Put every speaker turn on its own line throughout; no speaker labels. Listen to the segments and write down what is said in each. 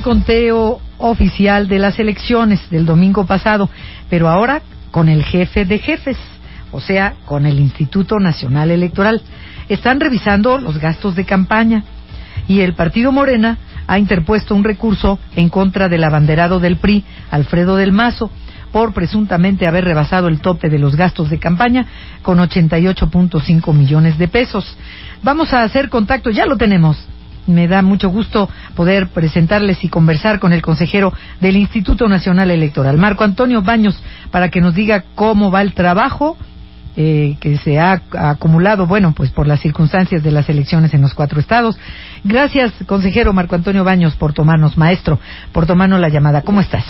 conteo oficial de las elecciones del domingo pasado, pero ahora con el jefe de jefes, o sea, con el Instituto Nacional Electoral. Están revisando los gastos de campaña y el partido Morena ha interpuesto un recurso en contra del abanderado del PRI, Alfredo del Mazo, por presuntamente haber rebasado el tope de los gastos de campaña con 88.5 millones de pesos. Vamos a hacer contacto, ya lo tenemos. Me da mucho gusto poder presentarles y conversar con el consejero del Instituto Nacional Electoral, Marco Antonio Baños, para que nos diga cómo va el trabajo que se ha acumulado, bueno, pues por las circunstancias de las elecciones en los 4 estados. Gracias, consejero Marco Antonio Baños, por tomarnos, maestro, por tomarnos la llamada. ¿Cómo estás?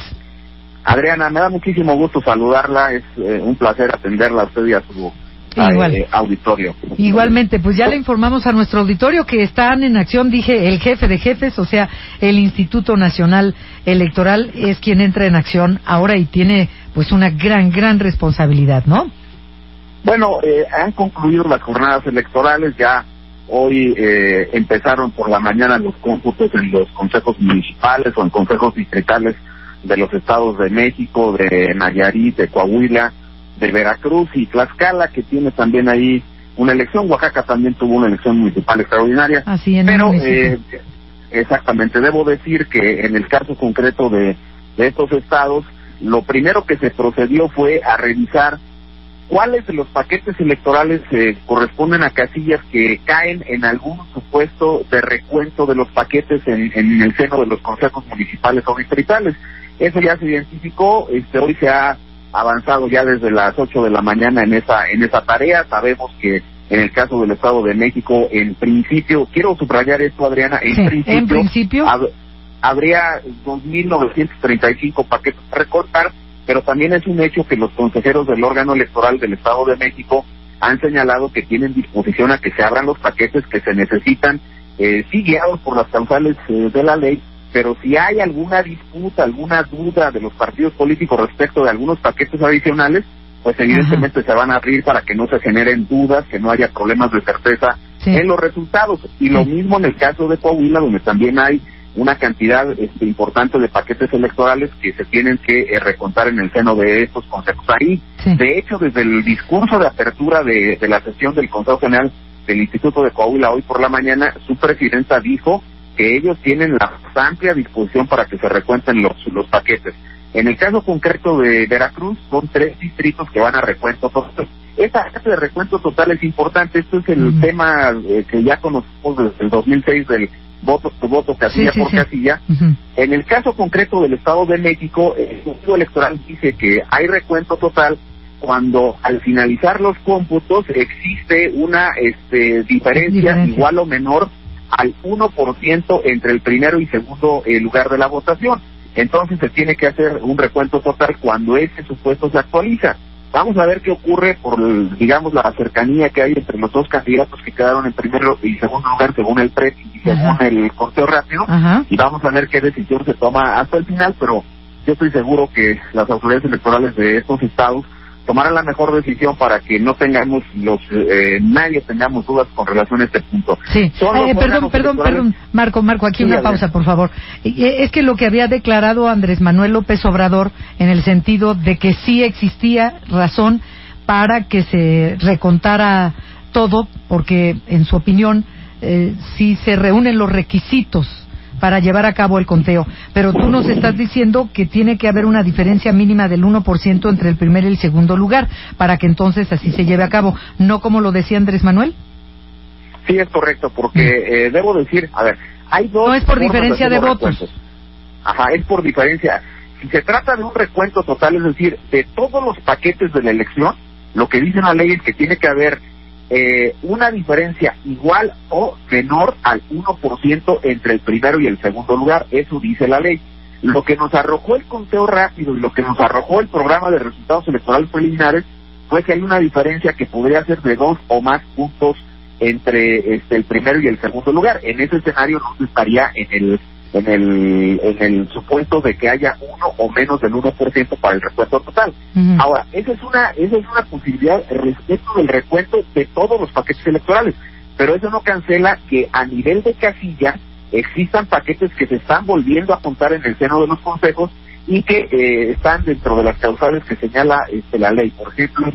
Adriana, me da muchísimo gusto saludarla, es un placer atenderla a usted y a su auditorio.
Igualmente, pues ya le informamos a nuestro auditorio que están en acción, dije, el jefe de jefes, o sea, el Instituto Nacional Electoral es quien entra en acción ahora y tiene pues una gran responsabilidad, ¿no?
Bueno, han concluido las jornadas electorales, ya hoy empezaron por la mañana los cómputos en los consejos municipales o en consejos distritales de los estados de México, de Nayarit, de Coahuila, de Veracruz y Tlaxcala, que tiene también ahí una elección. Oaxaca también tuvo una elección municipal extraordinaria.
Así en
pero exactamente, debo decir que en el caso concreto de estos estados, lo primero que se procedió fue a revisar cuáles de los paquetes electorales corresponden a casillas que caen en algún supuesto de recuento de los paquetes en el seno de los consejos municipales o distritales. Eso ya se identificó, hoy se ha avanzado ya desde las 8 de la mañana en esa tarea. Sabemos que en el caso del Estado de México, en principio, quiero subrayar esto, Adriana, en principio habría 2.935 paquetes a recortar, pero también es un hecho que los consejeros del órgano electoral del Estado de México han señalado que tienen disposición a que se abran los paquetes que se necesitan, sí guiados por las causales de la ley, pero si hay alguna disputa, alguna duda de los partidos políticos respecto de algunos paquetes adicionales, pues evidentemente se van a abrir para que no se generen dudas, que no haya problemas de certeza en los resultados. Y lo mismo en el caso de Coahuila, donde también hay una cantidad importante de paquetes electorales que se tienen que recontar en el seno de estos consejos. Ahí, de hecho, desde el discurso de apertura de la sesión del Consejo General del Instituto de Coahuila hoy por la mañana, su presidenta dijo que ellos tienen la más amplia disposición para que se recuenten los paquetes. En el caso concreto de Veracruz, son 3 distritos que van a recuento total. Esta parte de recuento total es importante. Esto es el tema que ya conocemos desde el 2006 del voto por voto, casilla por casilla. En el caso concreto del Estado de México, el Consejo Electoral dice que hay recuento total cuando al finalizar los cómputos existe una diferencia igual o menor al 1% entre el primero y segundo lugar de la votación. Entonces se tiene que hacer un recuento total cuando ese supuesto se actualiza. Vamos a ver qué ocurre por, digamos, la cercanía que hay entre los dos candidatos que quedaron en primero y segundo lugar según el PREP y según el conteo rápido, y vamos a ver qué decisión se toma hasta el final, pero yo estoy seguro que las autoridades electorales de estos estados tomarán la mejor decisión para que no tengamos nadie tengamos dudas con relación a este punto.
Perdón, Marco, aquí una pausa, por favor. Es que lo que había declarado Andrés Manuel López Obrador, en el sentido de que sí existía razón para que se recontara todo, porque en su opinión sí se reúnen los requisitos para llevar a cabo el conteo, pero tú nos estás diciendo que tiene que haber una diferencia mínima del 1% entre el primer y el segundo lugar, para que entonces así se lleve a cabo, ¿no como lo decía Andrés Manuel?
Sí, es correcto, porque debo decir, a ver, hay dos...
No es por diferencia de votos.
Es por diferencia. Si se trata de un recuento total, es decir, de todos los paquetes de la elección, lo que dice la ley es que tiene que haber una diferencia igual o menor al 1% entre el primero y el segundo lugar. Eso dice la ley. Lo que nos arrojó el conteo rápido y lo que nos arrojó el programa de resultados electorales preliminares fue que hay una diferencia que podría ser de 2 o más puntos entre el primero y el segundo lugar. En ese escenario no se estaría en el supuesto de que haya 1 o menos del 1% para el recuento total. Ahora, esa es una posibilidad respecto del recuento de todos los paquetes electorales, pero eso no cancela que a nivel de casilla existan paquetes que se están volviendo a contar en el seno de los consejos y que están dentro de las causales que señala la ley. Por ejemplo,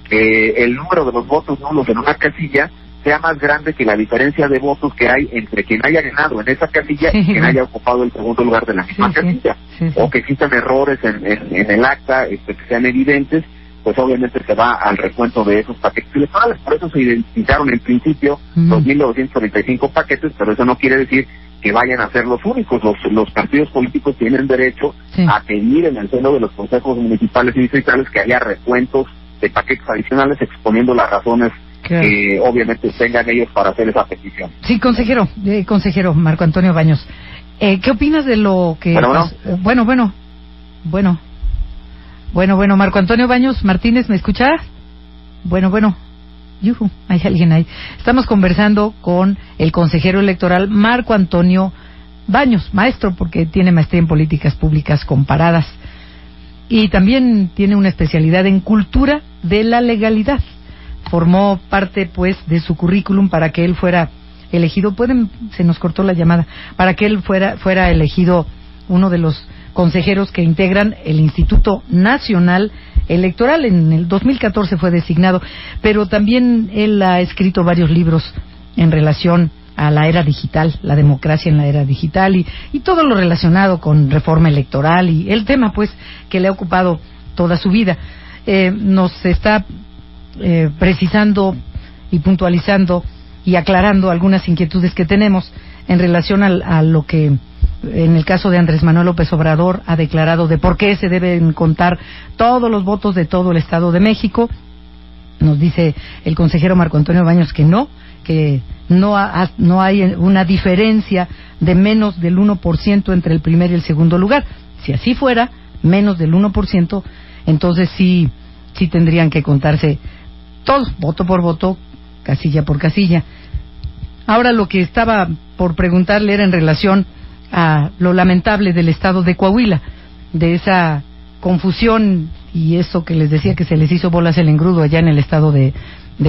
que el número de los votos nulos en una casilla sea más grande que la diferencia de votos que hay entre quien haya ganado en esa casilla y quien haya ocupado el segundo lugar de la misma casilla. O que existan errores en el acta que sean evidentes, pues obviamente se va al recuento de esos paquetes electorales. Por eso se identificaron en principio 2.935 paquetes, pero eso no quiere decir que vayan a ser los únicos. Los partidos políticos tienen derecho a pedir en el seno de los consejos municipales y distritales que haya recuentos de paquetes adicionales exponiendo las razones que obviamente tengan ellos para hacer esa petición.
Sí, consejero Marco Antonio Baños, ¿qué opinas de lo que... Bueno, Marco Antonio Baños Martínez, ¿me escucha? Hay alguien ahí. Estamos conversando con el consejero electoral Marco Antonio Baños, maestro, porque tiene maestría en políticas públicas comparadas y también tiene una especialidad en cultura de la legalidad. Formó parte, pues, de su currículum para que él fuera elegido. Se nos cortó la llamada. Para que él fuera elegido uno de los consejeros que integran el Instituto Nacional Electoral. En el 2014 fue designado, pero también él ha escrito varios libros en relación a la era digital, la democracia en la era digital y todo lo relacionado con reforma electoral y el tema, pues, que le ha ocupado toda su vida. Nos está precisando y puntualizando y aclarando algunas inquietudes que tenemos en relación a lo que en el caso de Andrés Manuel López Obrador ha declarado de por qué se deben contar todos los votos de todo el Estado de México. Nos dice el consejero Marco Antonio Baños que no hay una diferencia de menos del 1% entre el primer y el segundo lugar. Si así fuera, menos del 1%, entonces sí tendrían que contarse todos, voto por voto, casilla por casilla. Ahora lo que estaba por preguntarle era en relación a lo lamentable del estado de Coahuila, de esa confusión y eso que les decía que se les hizo bolas el engrudo allá en el estado de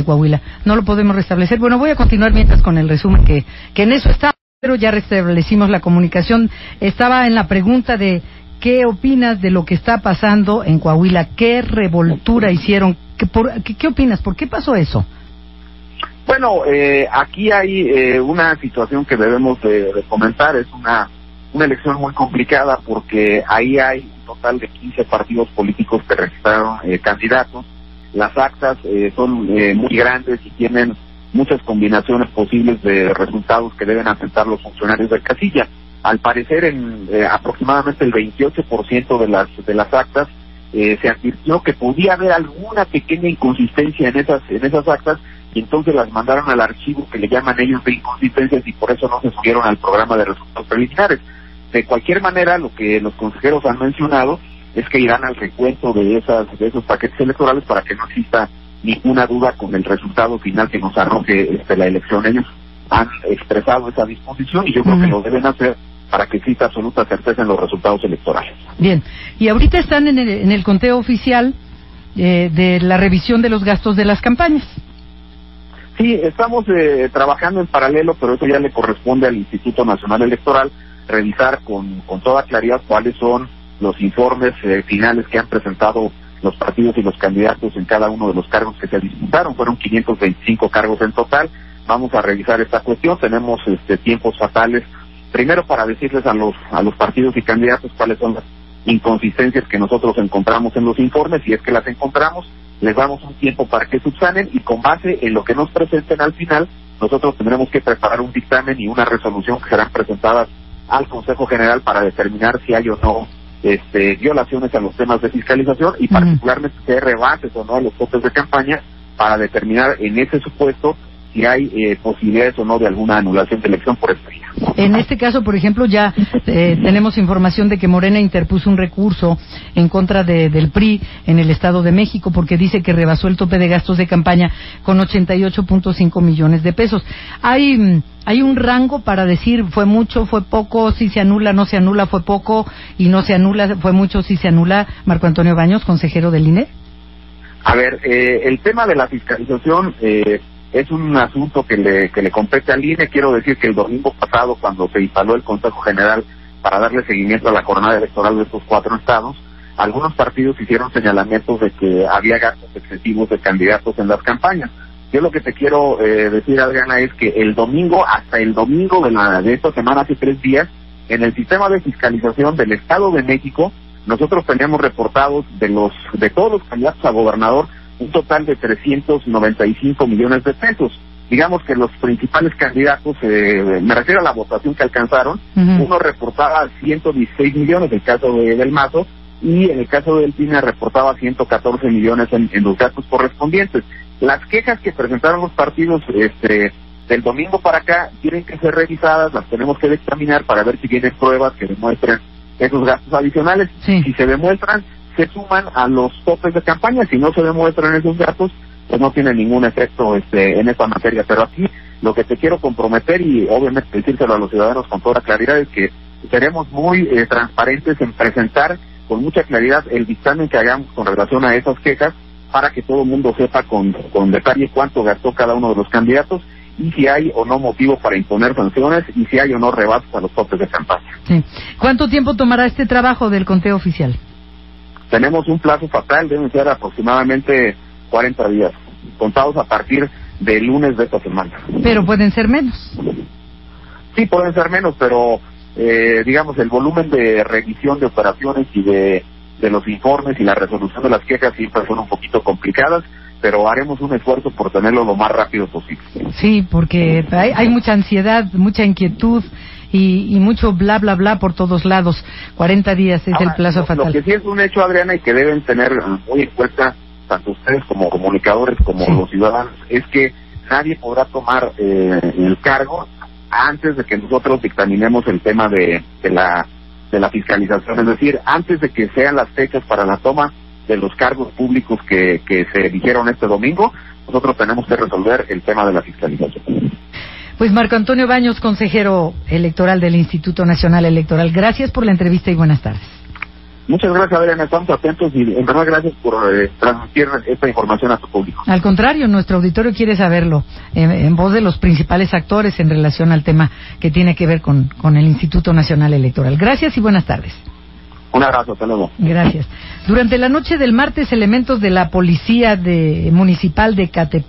Coahuila. No lo podemos restablecer. Bueno, voy a continuar mientras con el resumen que en eso está, pero ya restablecimos la comunicación. Estaba en la pregunta de ¿qué opinas de lo que está pasando en Coahuila? ¿Qué revoltura hicieron? ¿Qué opinas? ¿Por qué pasó eso?
Bueno, aquí hay una situación que debemos de comentar. Es una elección muy complicada porque ahí hay un total de 15 partidos políticos que registraron candidatos. Las actas son muy grandes y tienen muchas combinaciones posibles de resultados que deben aceptar los funcionarios de casilla. Al parecer, en aproximadamente el 28% de las actas se advirtió que podía haber alguna pequeña inconsistencia en esas actas y entonces las mandaron al archivo que le llaman ellos de inconsistencias y por eso no se subieron al programa de resultados preliminares. De cualquier manera, lo que los consejeros han mencionado es que irán al recuento de esos paquetes electorales para que no exista ninguna duda con el resultado final que nos arroje la elección. Ellos han expresado esa disposición y yo creo que lo deben hacer para que exista absoluta certeza en los resultados electorales. Bien,
y ahorita están en el conteo oficial de la revisión de los gastos de las campañas.
Sí, estamos trabajando en paralelo, pero eso ya le corresponde al Instituto Nacional Electoral revisar con toda claridad cuáles son los informes finales que han presentado los partidos y los candidatos en cada uno de los cargos que se disputaron. Fueron 525 cargos en total. Vamos a revisar esta cuestión. Tenemos tiempos fatales, primero para decirles a los partidos y candidatos cuáles son las inconsistencias que nosotros encontramos en los informes. Si es que las encontramos, les damos un tiempo para que subsanen y con base en lo que nos presenten al final, nosotros tendremos que preparar un dictamen y una resolución que serán presentadas al Consejo General para determinar si hay o no violaciones a los temas de fiscalización y particularmente si hay rebases o no a los topes de campaña para determinar en ese supuesto si hay posibilidades o no de alguna anulación de elección por esta vía.
En este caso, por ejemplo, ya tenemos información de que Morena interpuso un recurso en contra del PRI en el Estado de México porque dice que rebasó el tope de gastos de campaña con 88.5 millones de pesos. Hay un rango para decir fue mucho, fue poco, si se anula, no se anula, fue poco y no se anula, fue mucho, si se anula. Marco Antonio Baños, consejero del INE.
A ver, el tema de la fiscalización es un asunto que le compete al INE. Quiero decir que el domingo pasado, cuando se instaló el Consejo General para darle seguimiento a la jornada electoral de estos 4 estados, algunos partidos hicieron señalamientos de que había gastos excesivos de candidatos en las campañas. Yo lo que te quiero decir, Adriana, es que el domingo, hasta el domingo de esta semana, hace 3 días, en el sistema de fiscalización del Estado de México, nosotros teníamos reportados de todos los candidatos a gobernador un total de 395 millones de pesos. Digamos que los principales candidatos, me refiero a la votación que alcanzaron, uno reportaba 116 millones, en el caso del Mazo, y en el caso del PINA reportaba 114 millones en los gastos correspondientes. Las quejas que presentaron los partidos del domingo para acá tienen que ser revisadas, las tenemos que examinar para ver si tienen pruebas que demuestren esos gastos adicionales.
Sí.
Si se demuestran, se suman a los topes de campaña. Si no se demuestran esos gastos, pues no tiene ningún efecto en esta materia. Pero aquí lo que te quiero comprometer, y obviamente decírselo a los ciudadanos con toda claridad, es que seremos muy transparentes en presentar con mucha claridad el dictamen que hagamos con relación a esas quejas, para que todo el mundo sepa con detalle cuánto gastó cada uno de los candidatos, y si hay o no motivo para imponer sanciones, y si hay o no rebases a los topes de campaña.
Sí. ¿Cuánto tiempo tomará este trabajo del conteo oficial?
Tenemos un plazo fatal, deben ser aproximadamente 40 días, contados a partir del lunes de esta semana.
Pero pueden ser menos.
Sí, pueden ser menos, pero digamos, el volumen de revisión de operaciones y de los informes y la resolución de las quejas siempre son un poquito complicadas, pero haremos un esfuerzo por tenerlo lo más rápido posible. Sí,
porque hay mucha ansiedad, mucha inquietud y mucho bla, bla, bla por todos lados. 40 días es el plazo fatal.
Lo que sí es un hecho, Adriana, y que deben tener muy en cuenta tanto ustedes como comunicadores como los ciudadanos, es que nadie podrá tomar el cargo antes de que nosotros dictaminemos el tema de la fiscalización. Es decir, antes de que sean las fechas para la toma de los cargos públicos que se eligieron este domingo, nosotros tenemos que resolver el tema de la fiscalización.
Pues Marco Antonio Baños, consejero electoral del Instituto Nacional Electoral, gracias por la entrevista y buenas tardes.
Muchas gracias, Adriana, estamos atentos y en verdad gracias por transmitir esta información a tu público.
Al contrario, nuestro auditorio quiere saberlo en voz de los principales actores en relación al tema que tiene que ver con el Instituto Nacional Electoral. Gracias y buenas tardes.
Un abrazo, hasta luego.
Gracias. Durante la noche del martes, elementos de la policía municipal de Catepec